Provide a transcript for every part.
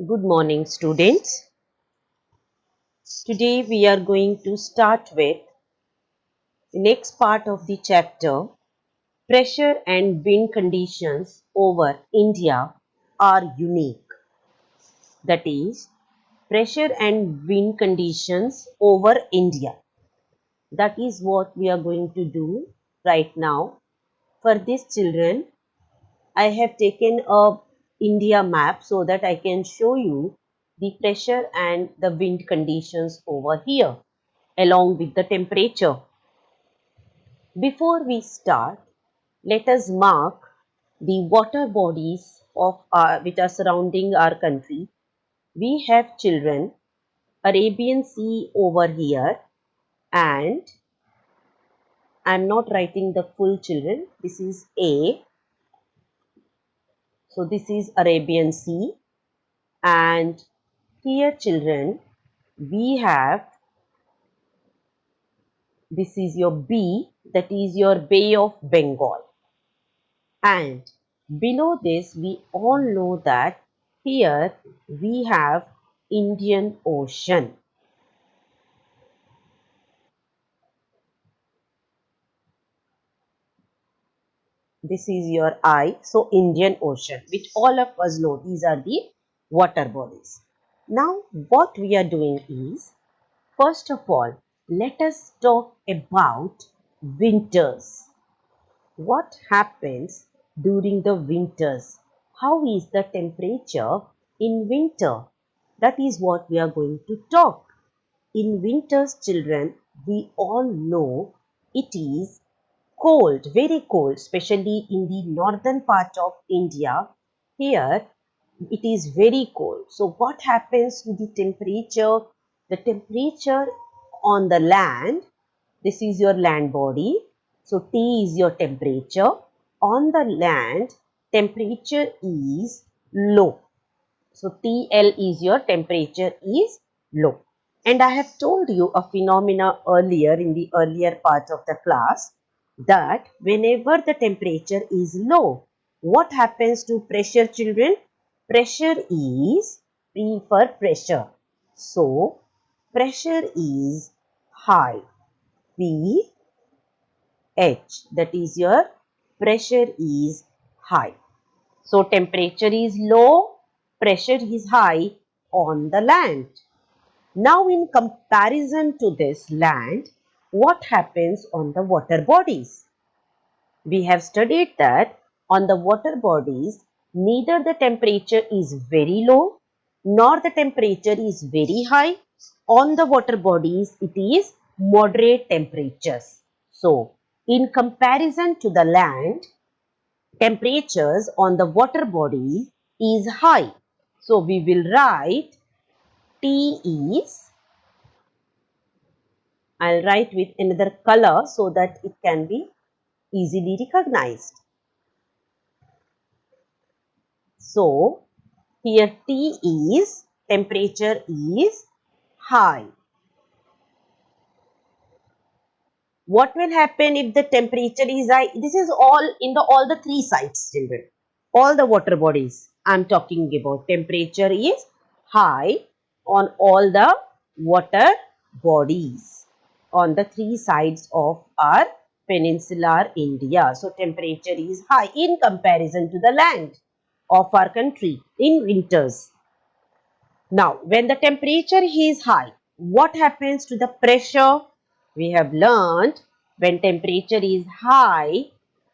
Good morning, students. Today we are going to start with the next part of the chapter. Pressure and wind conditions over India are unique. That is, pressure and wind conditions over India. That is what we are going to do right now. For this, children, I have taken a India map so that I can show you the pressure and the wind conditions over here along with the temperature. Before we start, let us mark the water bodies which are surrounding our country. We have, children, Arabian Sea over here, and I am not writing the full, children. This is A. So this is Arabian Sea, and here, children, we have, this is your B, that is your Bay of Bengal. And below this, we all know that here we have Indian Ocean. This is your I, so Indian Ocean, which all of us know. These are the water bodies. Now, what we are doing is, first of all, let us talk about winters. What happens during the winters? How is the temperature in winter? That is what we are going to talk. In winters, children, we all know it is cold, very cold, especially in the northern part of India. Here, it is very cold. So, what happens to the temperature? The temperature on the land, this is your land body. So, T is your temperature. On the land, temperature is low. So, TL is your temperature is low. And I have told you a phenomena earlier in the earlier part of the class that whenever the temperature is low, what happens to pressure, children? Pressure is P for pressure. So, pressure is high. P H, that is your pressure is high. So, temperature is low, pressure is high on the land. Now, in comparison to this land, what happens on the water bodies? We have studied that on the water bodies, neither the temperature is very low nor the temperature is very high. On the water bodies, it is moderate temperatures. So, in comparison to the land, temperatures on the water bodies is high. So, we will write T is, I'll write with another color so that it can be easily recognized. So, here T is, temperature is high. What will happen if the temperature is high? This is all in the all the three sides, children. All the water bodies I'm talking about. Temperature is high on all the water bodies on the three sides of our peninsular India. So, temperature is high in comparison to the land of our country in winters. Now, when the temperature is high, what happens to the pressure? We have learned when temperature is high,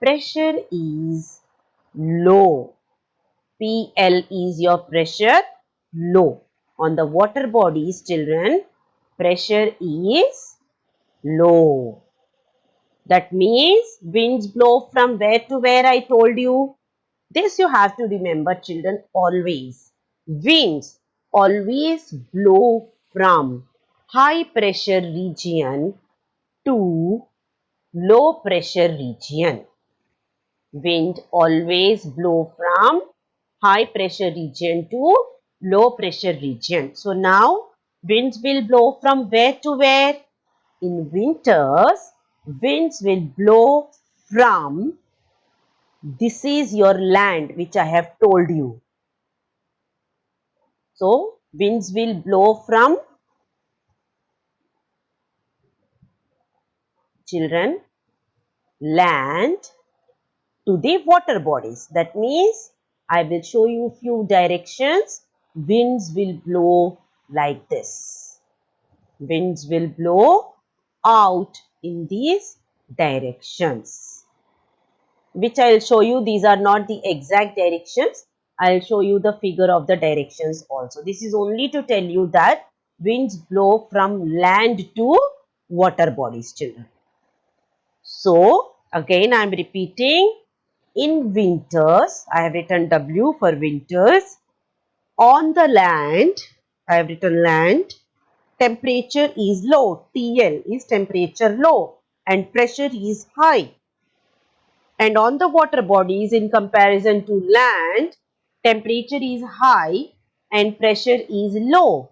pressure is low. PL is your pressure low. On the water bodies, children, pressure is low. That means winds blow from where to where, I told you. This you have to remember, children, always. Winds always blow from high pressure region to low pressure region. Wind always blow from high pressure region to low pressure region. So now winds will blow from where to where? In winters, winds will blow from, this is your land which I have told you. So winds will blow from children land to the water bodies. That means I will show you few directions. Winds will blow like this. Winds will blow out in these directions, which I will show you. These are not the exact directions. I will show you the figure of the directions also. This is only to tell you that winds blow from land to water bodies, children. So, again I am repeating. In winters, I have written W for winters. On the land, I have written land. Temperature is low. TL is temperature low and pressure is high. And on the water bodies, in comparison to land, temperature is high and pressure is low.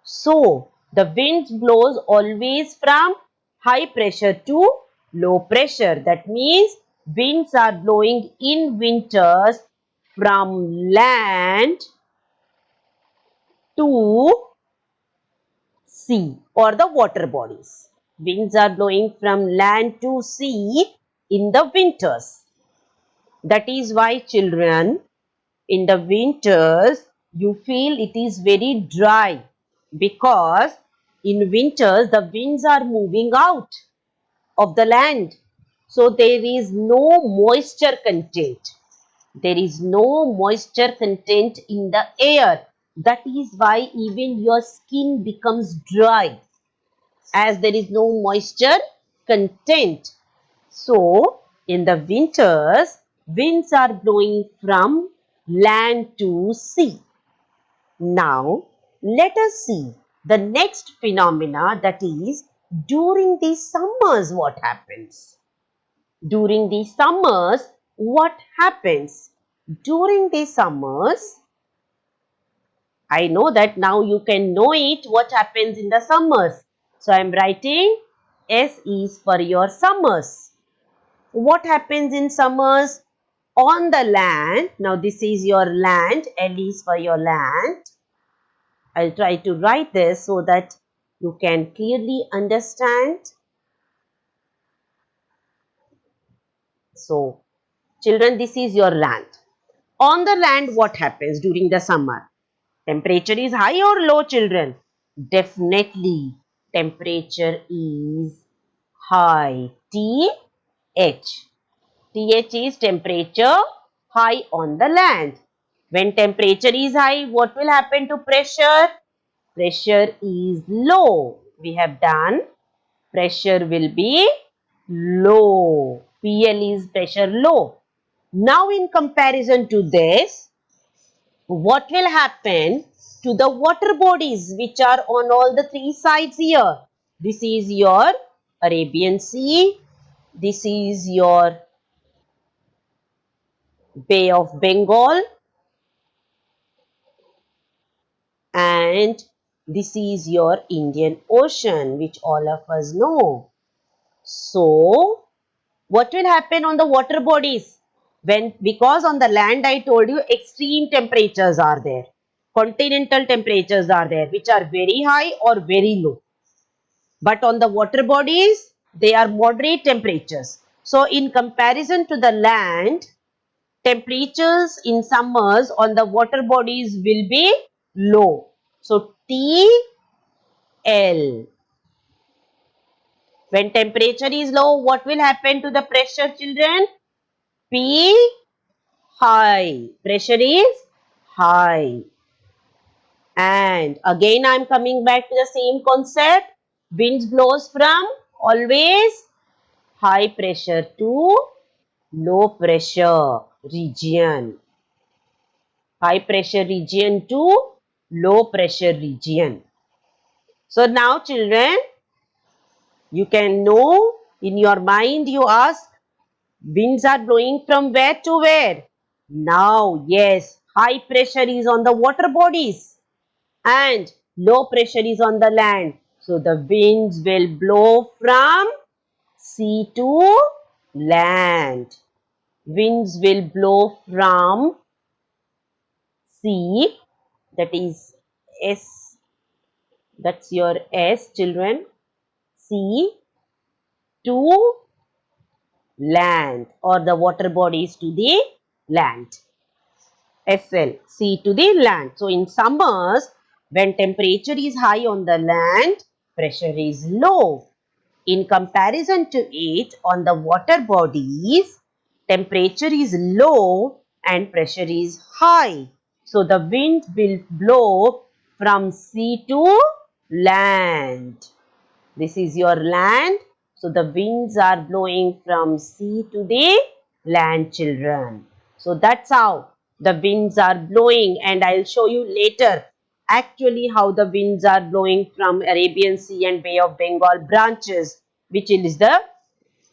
So, the wind blows always from high pressure to low pressure. That means winds are blowing in winters from land to sea or the water bodies. Winds are blowing from land to sea in the winters. That is why, children, in the winters you feel it is very dry, because in winters the winds are moving out of the land, so there is no moisture content. There is no moisture content in the air. That is why even your skin becomes dry, as there is no moisture content. So, in the winters, winds are blowing from land to sea. Now, let us see the next phenomena, that is, during the summers what happens. During the summers, what happens? During the summers, I know that now you can know it, what happens in the summers. So, I am writing S is for your summers. What happens in summers? On the land, now this is your land, L is for your land. I'll try to write this so that you can clearly understand. So, children, this is your land. On the land, what happens during the summer? Temperature is high or low, children? Definitely, temperature is high. TH. TH is temperature high on the land. When temperature is high, what will happen to pressure? Pressure is low. We have done. Pressure will be low. PL is pressure low. Now in comparison to this, what will happen to the water bodies which are on all the three sides here? This is your Arabian Sea. This is your Bay of Bengal, and this is your Indian Ocean, which all of us know. So, what will happen on the water bodies? Because on the land I told you extreme temperatures are there. Continental temperatures are there, which are very high or very low. But on the water bodies, they are moderate temperatures. So, in comparison to the land, temperatures in summers on the water bodies will be low. So, TL. When temperature is low, what will happen to the pressure, children? P high. Pressure is high. And again I am coming back to the same concept. Winds blows from always high pressure to low pressure region. High pressure region to low pressure region. So now, children, you can know, in your mind you ask, winds are blowing from where to where? Now, yes, high pressure is on the water bodies and low pressure is on the land. So the winds will blow from sea to land. Winds will blow from sea that is S, that's your S children, sea to land, or the water bodies to the land. SL, sea to the land. So in summers, when temperature is high on the land, pressure is low. In comparison to it, on the water bodies, temperature is low and pressure is high. So the wind will blow from sea to land. This is your land. So the winds are blowing from sea to the land, children. So that's how the winds are blowing, and I'll show you later actually how the winds are blowing from Arabian Sea and Bay of Bengal branches, which is the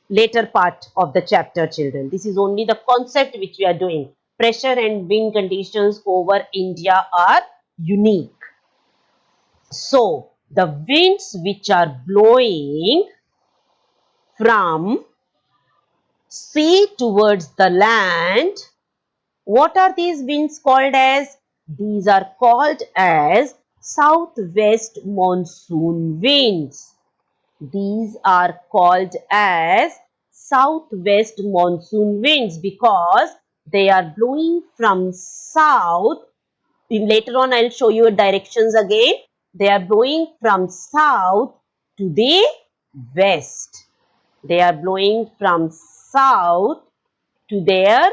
later part of the chapter, children. This is only the concept which we are doing. Pressure and wind conditions over India are unique. So the winds which are blowing from sea towards the land, what are these winds called as? These are called as southwest monsoon winds. These are called as southwest monsoon winds because they are blowing from south. Later on, I'll show you directions again. They are blowing from south to the west. They are blowing from south to their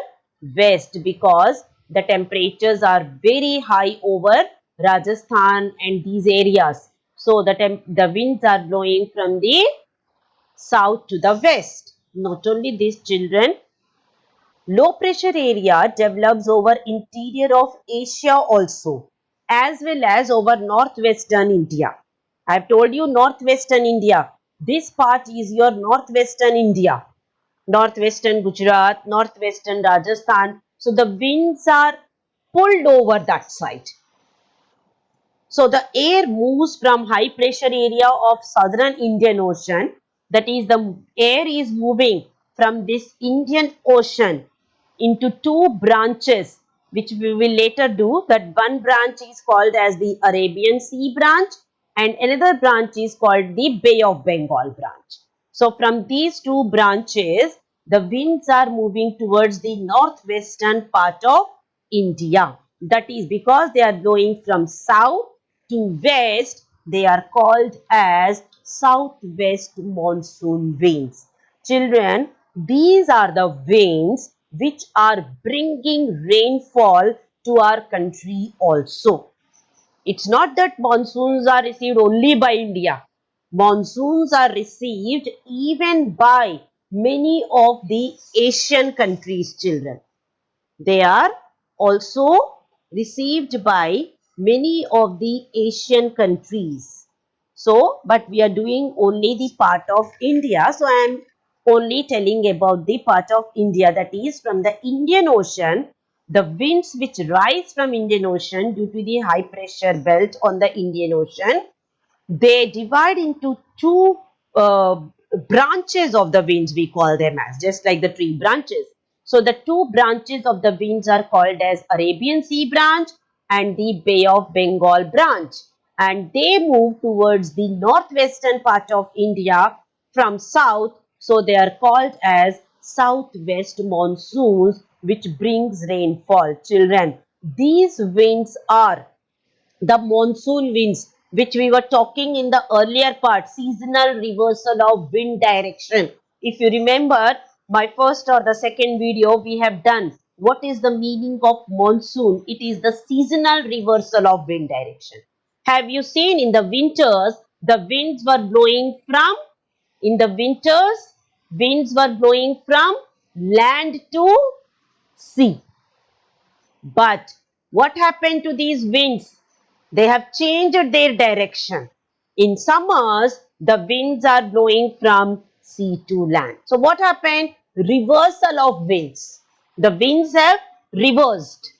west because the temperatures are very high over Rajasthan and these areas. So the winds are blowing from the south to the west. Not only this, children, low pressure area develops over interior of Asia also, as well as over northwestern India. I have told you northwestern India. This part is your northwestern India, northwestern Gujarat, northwestern Rajasthan. So the winds are pulled over that side. So the air moves from high pressure area of southern Indian Ocean, that is the air is moving from this Indian Ocean into two branches, which we will later do. That one branch is called as the Arabian Sea branch and another branch is called the Bay of Bengal branch. So from these two branches, the winds are moving towards the northwestern part of India. That is because they are blowing from south to west, they are called as southwest monsoon winds. Children, these are the winds which are bringing rainfall to our country also. It's not that monsoons are received only by India. Monsoons are received even by many of the Asian countries, children. They are also received by many of the Asian countries. So, but we are doing only the part of India. So, I am only telling about the part of India, that is from the Indian Ocean. The winds which rise from Indian Ocean due to the high pressure belt on the Indian Ocean, they divide into two branches of the winds, we call them as, just like the tree branches. So the two branches of the winds are called as Arabian Sea branch and the Bay of Bengal branch, and they move towards the northwestern part of India from south. So they are called as southwest monsoons, which brings rainfall. Children, these winds are the monsoon winds, which we were talking in the earlier part, seasonal reversal of wind direction. If you remember my first or the second video, we have done what is the meaning of monsoon. It is the seasonal reversal of wind direction. Have you seen in the winters, the winds were blowing from, in the winters, winds were blowing from land to sea. But what happened to these winds? They have changed their direction. In summers, the winds are blowing from sea to land. So what happened? Reversal of winds. The winds have reversed.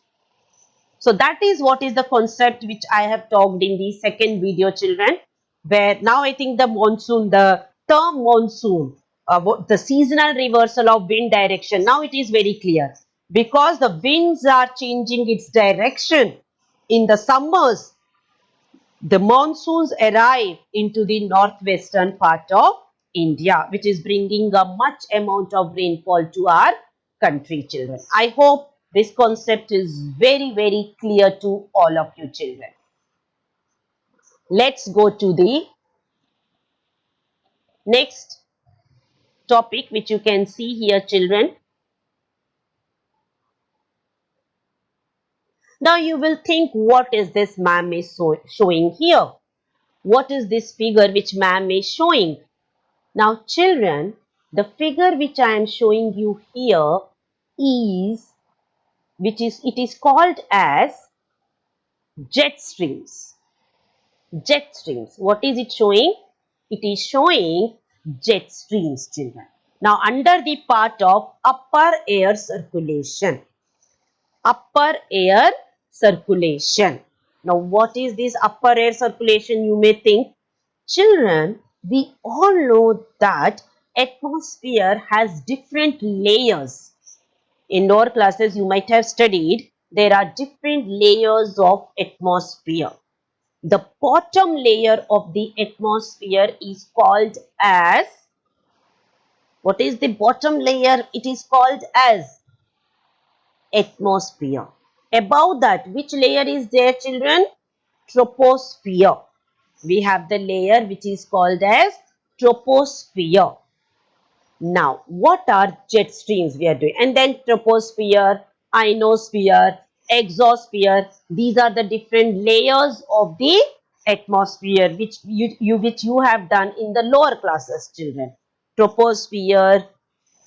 So that is what is the concept which I have talked in the second video, children, where now I think the monsoon, the term monsoon, the seasonal reversal of wind direction, now it is very clear because the winds are changing its direction in the summers, the monsoons arrive into the northwestern part of India, which is bringing a much amount of rainfall to our country, children. I hope this concept is very, very clear to all of you children. Let's go to the next topic, which you can see here, children. Now you will think, what is this ma'am is showing here? What is this figure which ma'am is showing? Now children, the figure which I am showing you here is, it is called as jet streams. Jet streams. What is it showing? It is showing jet streams, children. Now under the part of upper air circulation. Upper air circulation. Now what is this upper air circulation, you may think? Children, we all know that atmosphere has different layers. In lower classes you might have studied, there are different layers of atmosphere. The bottom layer of the atmosphere is called as, what is the bottom layer? It is called as atmosphere. Above that, which layer is there, children? Troposphere. We have the layer which is called as troposphere. Now, what are jet streams we are doing? And then troposphere, ionosphere, exosphere. These are the different layers of the atmosphere which you have done in the lower classes, children. Troposphere,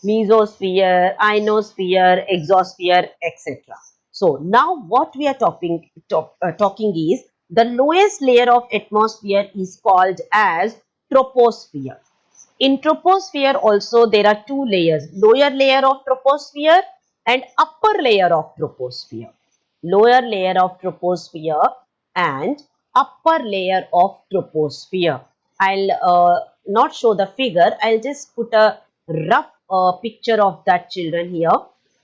mesosphere, ionosphere, exosphere, etc. So now what we are talking is, the lowest layer of atmosphere is called as troposphere. In troposphere also there are two layers, lower layer of troposphere and upper layer of troposphere. Lower layer of troposphere and upper layer of troposphere. I'll not show the figure, I'll just put a rough picture of that, children, here.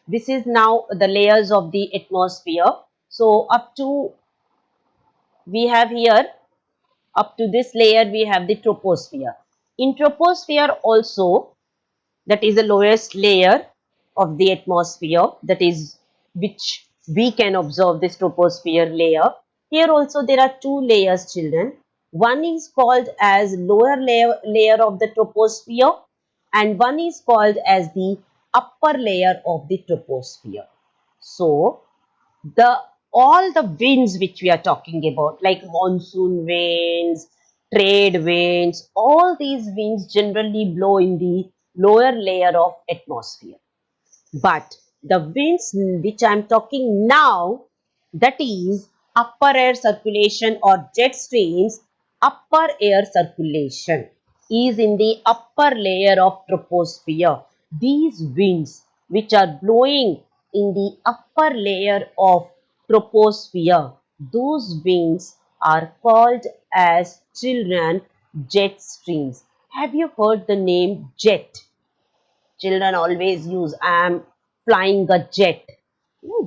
This is now the layers of the atmosphere. So up to, we have here, up to this layer we have the troposphere. In troposphere also, that is the lowest layer of the atmosphere, that is which we can observe, this troposphere layer. Here also there are two layers, children. One is called as lower layer of the troposphere and one is called as the upper layer of the troposphere. So the all the winds which we are talking about, like monsoon winds, trade winds, all these winds generally blow in the lower layer of atmosphere. But the winds which I am talking now, that is upper air circulation or jet streams, upper air circulation is in the upper layer of troposphere. These winds which are blowing in the upper layer of troposphere, those winds are called as, children, jet streams. Have you heard the name jet? Children always use, I am flying a jet.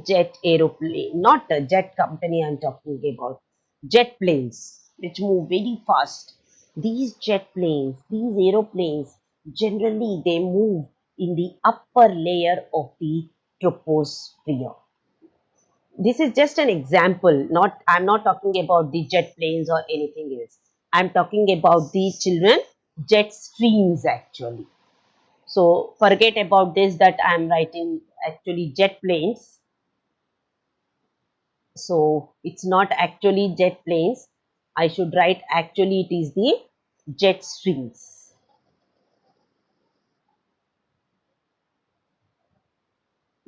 Jet aeroplane, not a jet company I'm talking about. Jet planes which move very fast. These jet planes, these aeroplanes, generally they move in the upper layer of the troposphere. This is just an example, not, I'm not talking about the jet planes or anything else. I'm talking about the, children, jet streams actually. So forget about this, that I am writing actually jet planes. So it's not actually jet planes. I should write actually it is the jet streams.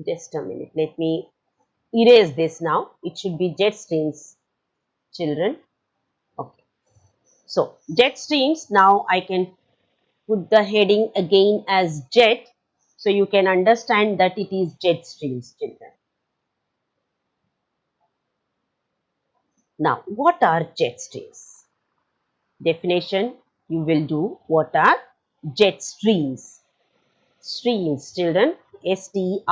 Just a minute. Let me erase this now. It should be jet streams, children. Okay. So jet streams, now I can put the heading again as jet. So you can understand that it is jet streams, children. Now, what are jet streams? Definition you will do. What are jet streams? Streams, children, streams.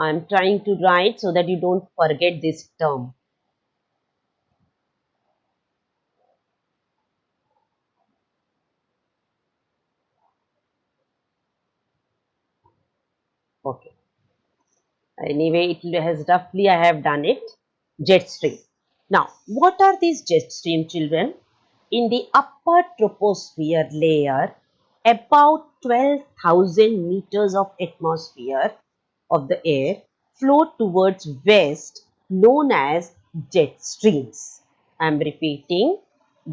I'm trying to write so that you don't forget this term. Okay. Anyway, it has roughly I have done it. Jet stream. Now, what are these jet stream, children? In the upper troposphere layer, about 12,000 meters of atmosphere of the air flow towards west, known as jet streams. I am repeating,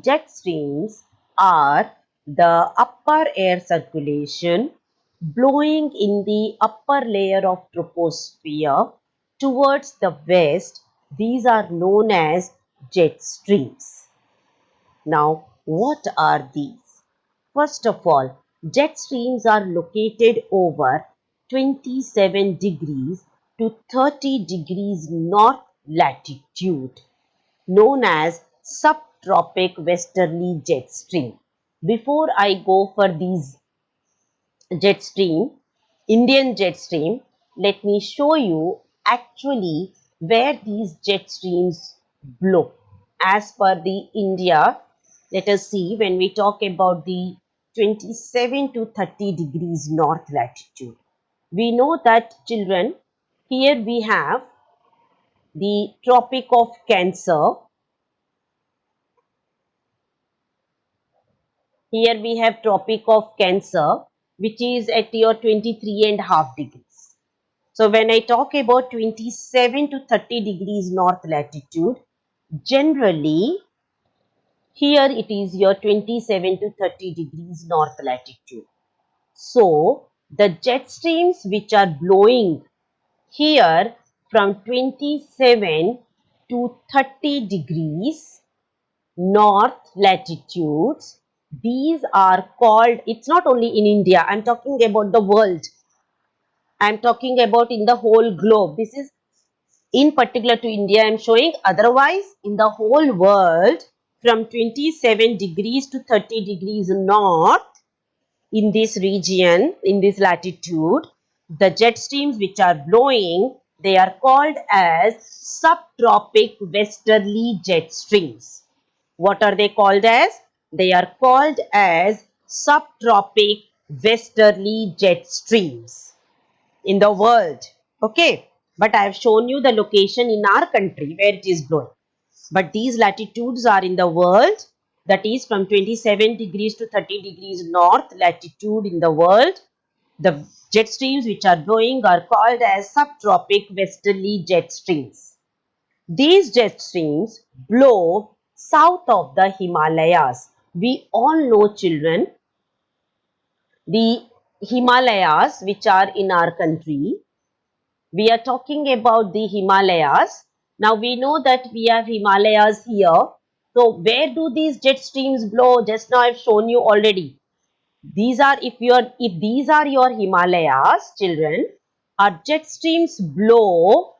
jet streams are the upper air circulation blowing in the upper layer of troposphere towards the west. These are known as jet streams. Now, what are these? First of all, jet streams are located over 27 degrees to 30 degrees north latitude, known as subtropic westerly jet stream. Before I go for these jet stream, Indian jet stream, let me show you actually where these jet streams blow. As per the India, let us see when we talk about the 27 to 30 degrees north latitude. We know that, children, here we have the Tropic of Cancer. Here we have Tropic of Cancer, which is at your 23.5 degrees. So when I talk about 27 to 30 degrees north latitude, generally here it is your 27 to 30 degrees north latitude. So the jet streams which are blowing here from 27 to 30 degrees north latitudes, these are called, it's not only in India, I'm talking about the world. I'm talking about in the whole globe. This is in particular to India I am showing. Otherwise, in the whole world, from 27 degrees to 30 degrees north, in this region, in this latitude, the jet streams which are blowing, they are called as subtropic westerly jet streams. What are they called as? They are called as subtropic westerly jet streams in the world. Okay, but I have shown you the location in our country where it is blowing. But these latitudes are in the world, that is from 27 degrees to 30 degrees north latitude in the world. The jet streams which are blowing are called as subtropic westerly jet streams. These jet streams blow south of the Himalayas. We all know, children, the Himalayas which are in our country. We are talking about the Himalayas. Now we know that we have Himalayas here. So where do these jet streams blow? Just now I've shown you already. These are, if these are your Himalayas, children, our jet streams blow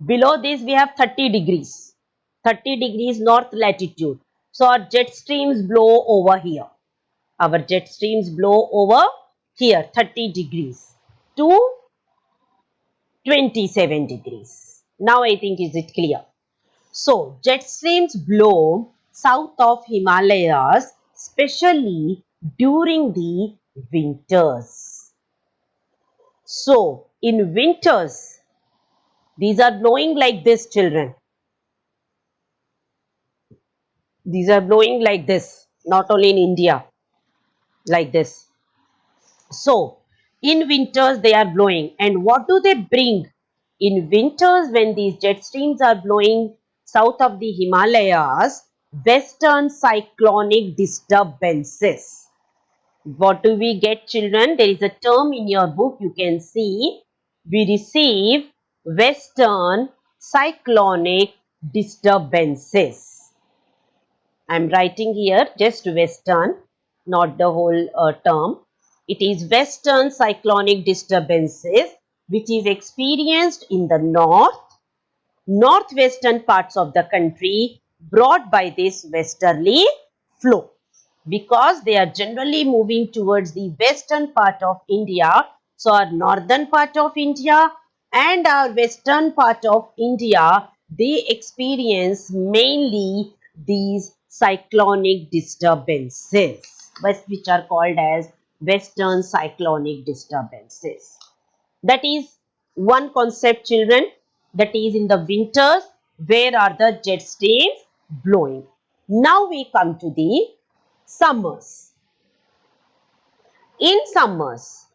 below this. We have 30 degrees, 30 degrees north latitude. So our jet streams blow over here. Our jet streams blow over here, 30 degrees to 27 degrees. Now I think is it clear? So jet streams blow south of Himalayas, especially during the winters. So in winters, these are blowing like this, children. These are blowing like this, not only in India, like this. So in winters they are blowing, and what do they bring? In winters, when these jet streams are blowing south of the Himalayas, western cyclonic disturbances. What do we get, children? There is a term in your book, you can see. We receive western cyclonic disturbances. I am writing here just western, not the whole term. It is western cyclonic disturbances which is experienced in the northwestern parts of the country, brought by this westerly flow. Because they are generally moving towards the western part of India, So our northern part of India and our western part of India, they experience mainly these cyclonic disturbances, which are called as western cyclonic disturbances. That is one concept, children. That is in the winters, where are the jet streams blowing. Now we come to the summers. In summers,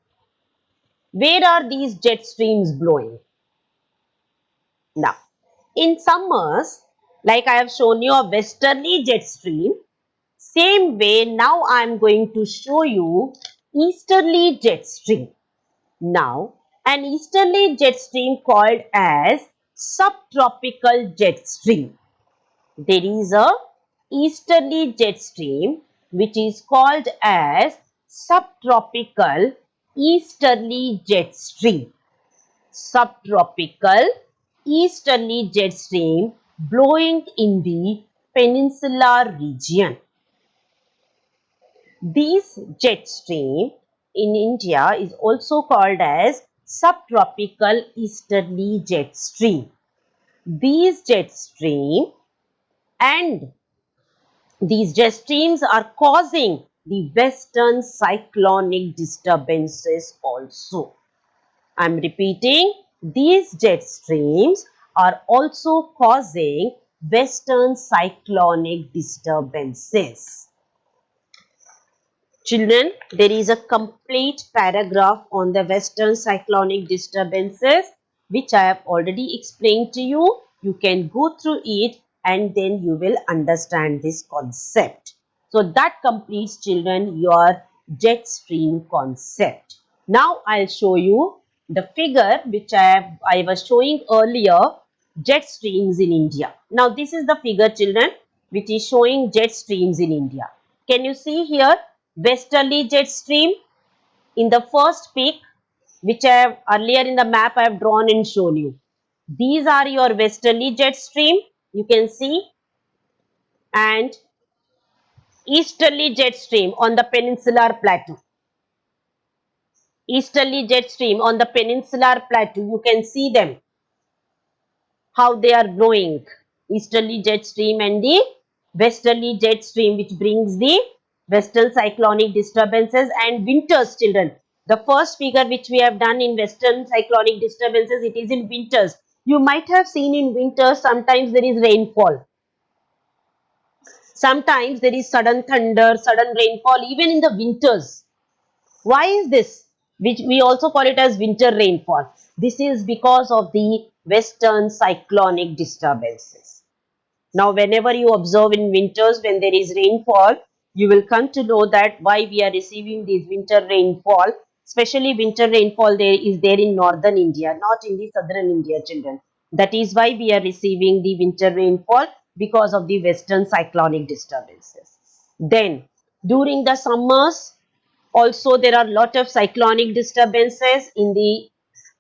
where are these jet streams blowing? Now, in summers, like I have shown you a westerly jet stream, same way now I am going to show you easterly jet stream. Now, an easterly jet stream called as subtropical jet stream. There is a easterly jet stream which is called as subtropical easterly jet stream. Subtropical easterly jet stream blowing in the peninsular region. This jet stream in India is also called as subtropical easterly jet stream. These jet stream and these jet streams are causing the western cyclonic disturbances also. I am repeating, these jet streams are also causing western cyclonic disturbances. Children, there is a complete paragraph on the western cyclonic disturbances which I have already explained to you. You can go through it and then you will understand this concept. So that completes, children, your jet stream concept. Now I'll show you the figure which I was showing earlier, jet streams in India. Now this is the figure, children, which is showing jet streams in India. Can you see here westerly jet stream in the first peak, which I have earlier in the map I have drawn and shown you. These are your westerly jet stream, you can see, and easterly jet stream on the peninsular plateau. Easterly jet stream on the peninsular plateau, you can see them, how they are blowing. Easterly jet stream and the westerly jet stream, which brings the western cyclonic disturbances and winters, children. The first figure which we have done in western cyclonic disturbances, it is in winters. You might have seen in winters sometimes there is rainfall. Sometimes there is sudden thunder, sudden rainfall even in the winters. Why is this? Which we also call it as winter rainfall. This is because of the western cyclonic disturbances. Now, whenever you observe in winters when there is rainfall, you will come to know that why we are receiving this winter rainfall. Especially winter rainfall there in northern India, not in the southern India, children. That is why we are receiving the winter rainfall, because of the western cyclonic disturbances. Then, during the summers, also there are lot of cyclonic disturbances in the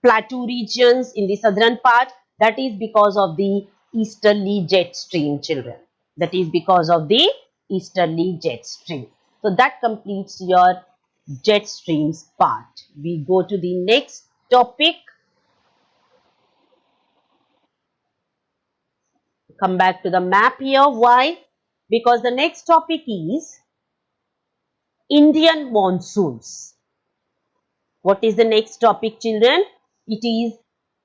plateau regions in the southern part. That is because of the easterly jet stream, children. That is because of the easterly jet stream. So that completes your jet streams part. We go to the next topic. Come back to the map here. Why? Because the next topic is Indian monsoons. What is the next topic, children? It is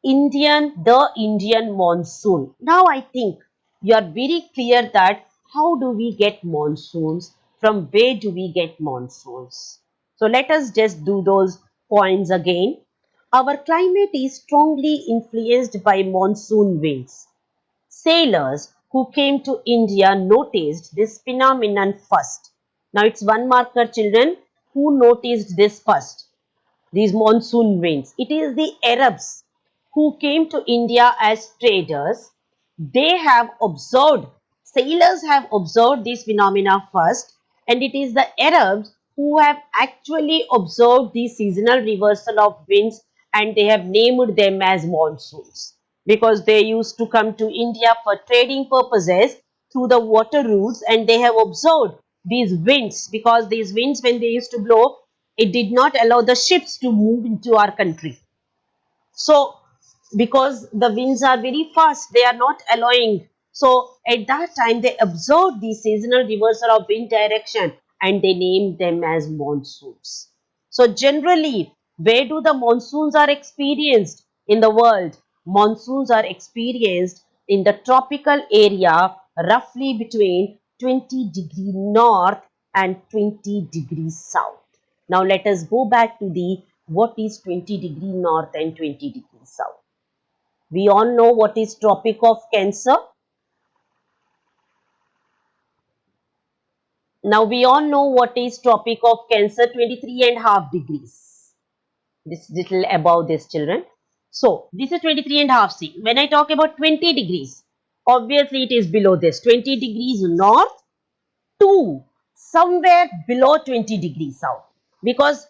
the Indian monsoon. Now I think you are very clear that how do we get monsoons? From where do we get monsoons? So let us just do those points again. Our climate is strongly influenced by monsoon winds. Sailors who came to India noticed this phenomenon first. Now it's one marker, children. Who noticed this first? These monsoon winds. It is the Arabs who came to India as traders. They have observed, sailors have observed these phenomena first, and it is the Arabs who have actually observed the seasonal reversal of winds, and they have named them as monsoons because they used to come to India for trading purposes through the water routes, and they have observed these winds, because these winds, when they used to blow, It did not allow the ships to move into our country. So, because the winds are very fast, they are not allowing. So, at that time, they observed the seasonal reversal of wind direction and they named them as monsoons. So, generally, where do the monsoons are experienced in the world? Monsoons are experienced in the tropical area roughly between 20 degree north and 20 degrees south. Now let us go back to the what is 20 degree north and 20 degrees south. We all know what is Tropic of Cancer. Now we all know what is Tropic of Cancer, 23.5 degrees. This little above this, children. So this is 23.5. See, when I talk about 20 degrees, obviously it is below this. 20 degrees north to somewhere below 20 degrees south. Because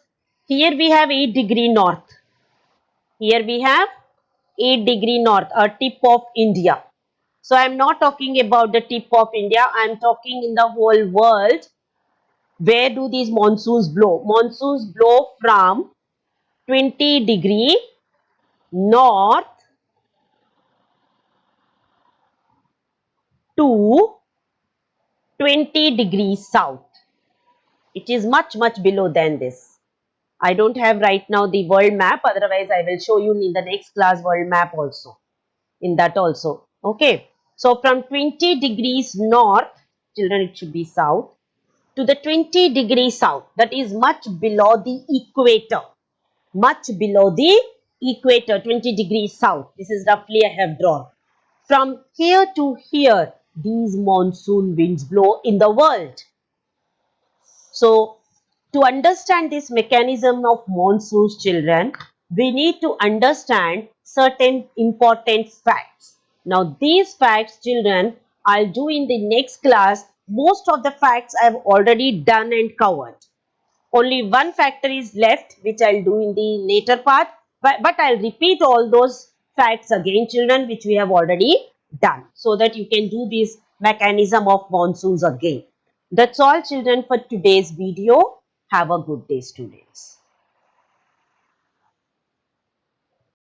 here we have 8 degree north. Here we have 8 degree north, a tip of India. So I am not talking about the tip of India. I am talking in the whole world. Where do these monsoons blow? Monsoons blow from 20 degree north to 20 degrees south. It is much below than this. I don't have right now the world map. Otherwise, I will show you in the next class world map also. In that also. Okay. So from 20 degrees north, children, it should be south, to the 20 degrees south, that is much below the equator. Much below the equator, 20 degrees south. This is roughly I have drawn. From here to here, these monsoon winds blow in the world. So, to understand this mechanism of monsoons, children, we need to understand certain important facts. Now, these facts, children, I'll do in the next class. Most of the facts I've already done and covered. Only one factor is left, which I'll do in the later part. But I'll repeat all those facts again, children, which we have already done, so that you can do this mechanism of monsoons again. That's all, children, for today's video. Have a good day, students.